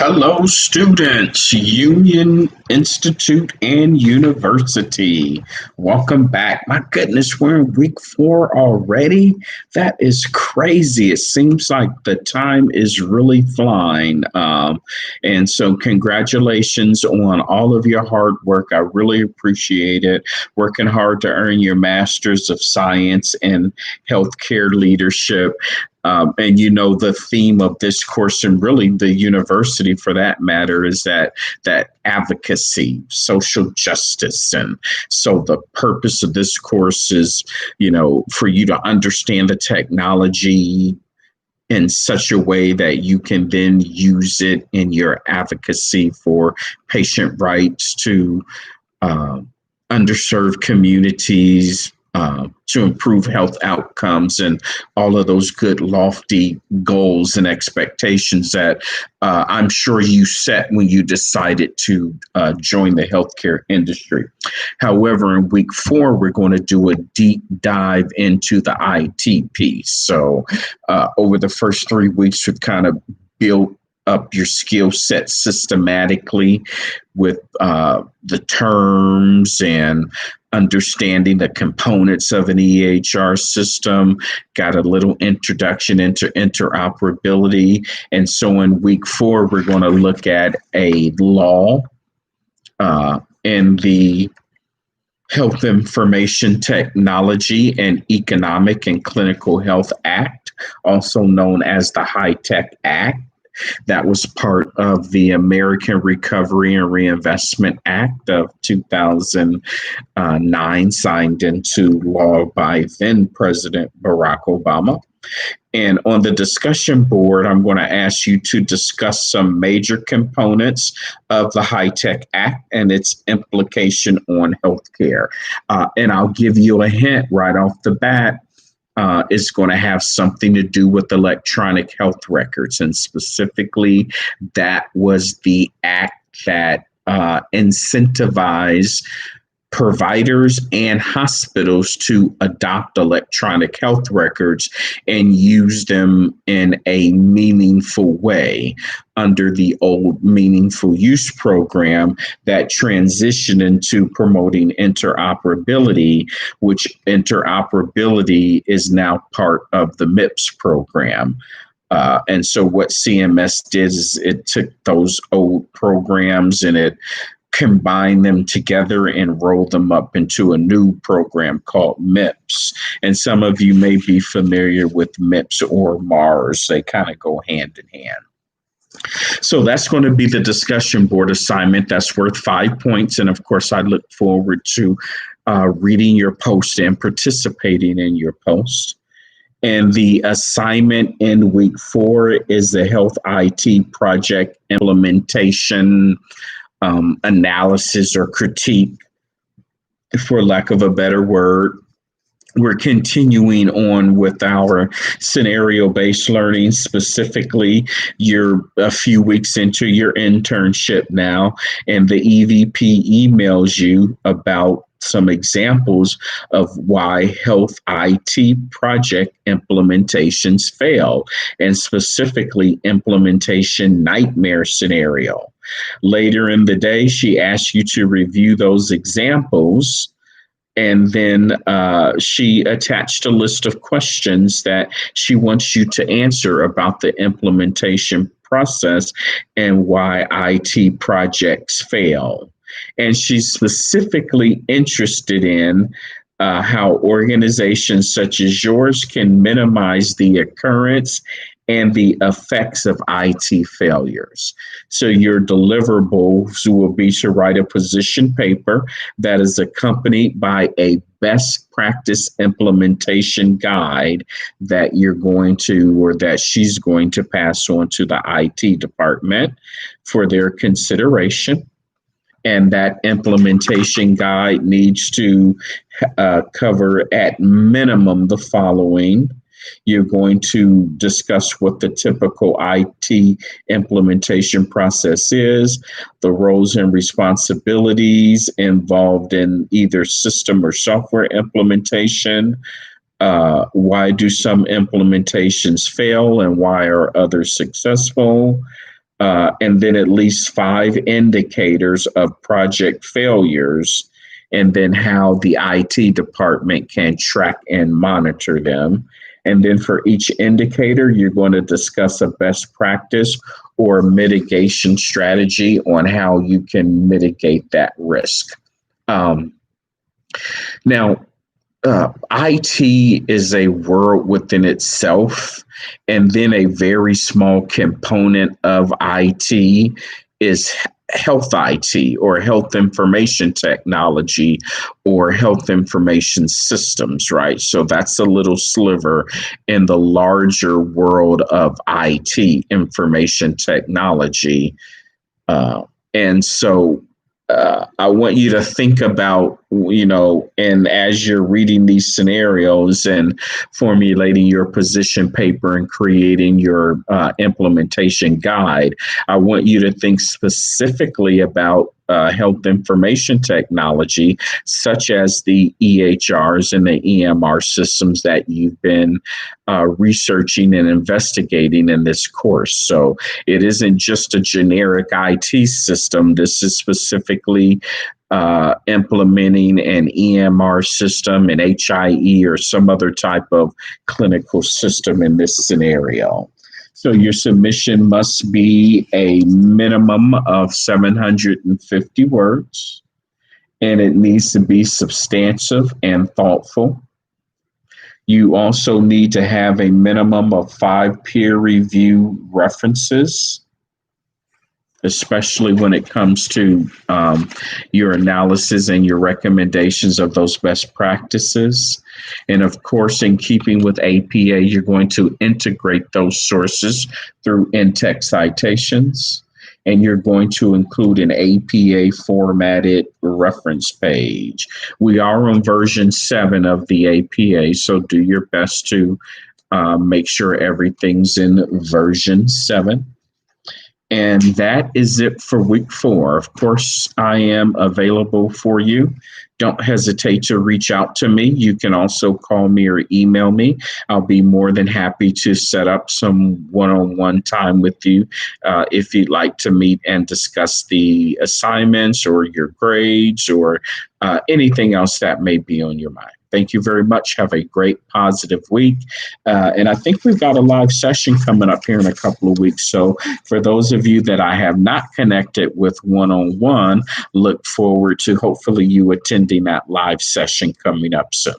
Hello, students, Union Institute and University. Welcome back. My goodness, we're in week 4 already. That is crazy. It seems like the time is really flying. And so, congratulations on all of your hard work. I really appreciate it. Working hard to earn your Master's of Science in Healthcare Leadership. And the theme of this course, and really the university for that matter, is that advocacy, social justice. And so the purpose of this course is, for you to understand the technology in such a way that you can then use it in your advocacy for patient rights, to underserved communities, to improve health outcomes, and all of those good lofty goals and expectations that I'm sure you set when you decided to join the healthcare industry. However, in week 4, we're going to do a deep dive into the IT piece. So over the first 3 weeks, we've kind of built up your skill set systematically with the terms and understanding the components of an EHR system, got a little introduction into interoperability. And so in week 4, we're going to look at a law in the Health Information Technology and Economic and Clinical Health Act, also known as the HITECH Act. That was part of the American Recovery and Reinvestment Act of 2009, signed into law by then President Barack Obama. And on the discussion board, I'm going to ask you to discuss some major components of the HITECH Act and its implication on healthcare. And I'll give you a hint right off the bat. Is going to have something to do with electronic health records. And specifically, that was the act that incentivized providers and hospitals to adopt electronic health records and use them in a meaningful way under the old meaningful use program that transitioned into promoting interoperability, which interoperability is now part of the MIPS program. And so what CMS did is it took those old programs and it combine them together and roll them up into a new program called MIPS. And some of you may be familiar with MIPS or MARS. They kind of go hand in hand. So that's going to be the discussion board assignment. That's worth 5 points. And of course, I look forward to reading your post and participating in your post. And the assignment in week 4 is the Health IT Project Implementation analysis or critique, for lack of a better word. We're continuing on with our scenario-based learning. Specifically, you're a few weeks into your internship now, and the EVP emails you about some examples of why health IT project implementations fail, and specifically implementation nightmare scenario. Later in the day, she asks you to review those examples, and then she attached a list of questions that she wants you to answer about the implementation process and why IT projects fail. And she's specifically interested in how organizations such as yours can minimize the occurrence and the effects of IT failures. So your deliverables will be to write a position paper that is accompanied by a best practice implementation guide that you're going to, or that she's going to pass on to the IT department for their consideration. And that implementation guide needs to cover at minimum the following. You're going to discuss what the typical IT implementation process is, the roles and responsibilities involved in either system or software implementation, why do some implementations fail and why are others successful, and then at least 5 indicators of project failures, and then how the IT department can track and monitor them. And then for each indicator, you're going to discuss a best practice or mitigation strategy on how you can mitigate that risk. Um, Now, IT is a world within itself, and then a very small component of IT is health IT, or health information technology, or health information systems, right? So that's a little sliver in the larger world of IT, information technology. Uh, and so I want you to think about, and as you're reading these scenarios and formulating your position paper and creating your implementation guide, I want you to think specifically about health information technology, such as the EHRs and the EMR systems that you've been researching and investigating in this course. So it isn't just a generic IT system. This is specifically implementing an EMR system, an HIE, or some other type of clinical system in this scenario. So your submission must be a minimum of 750 words, and it needs to be substantive and thoughtful. You also need to have a minimum of 5 peer review references, especially when it comes to your analysis and your recommendations of those best practices. And of course, in keeping with APA, you're going to integrate those sources through in-text citations, and you're going to include an APA formatted reference page. We are on version 7 of the APA, so do your best to make sure everything's in version 7. And that is it for week 4. Of course, I am available for you. Don't hesitate to reach out to me. You can also call me or email me. I'll be more than happy to set up some one-on-one time with you if you'd like to meet and discuss the assignments or your grades or anything else that may be on your mind. Thank you very much. Have a great, positive week. And I think we've got a live session coming up here in a couple of weeks. So for those of you that I have not connected with one-on-one, look forward to hopefully you attending that live session coming up soon.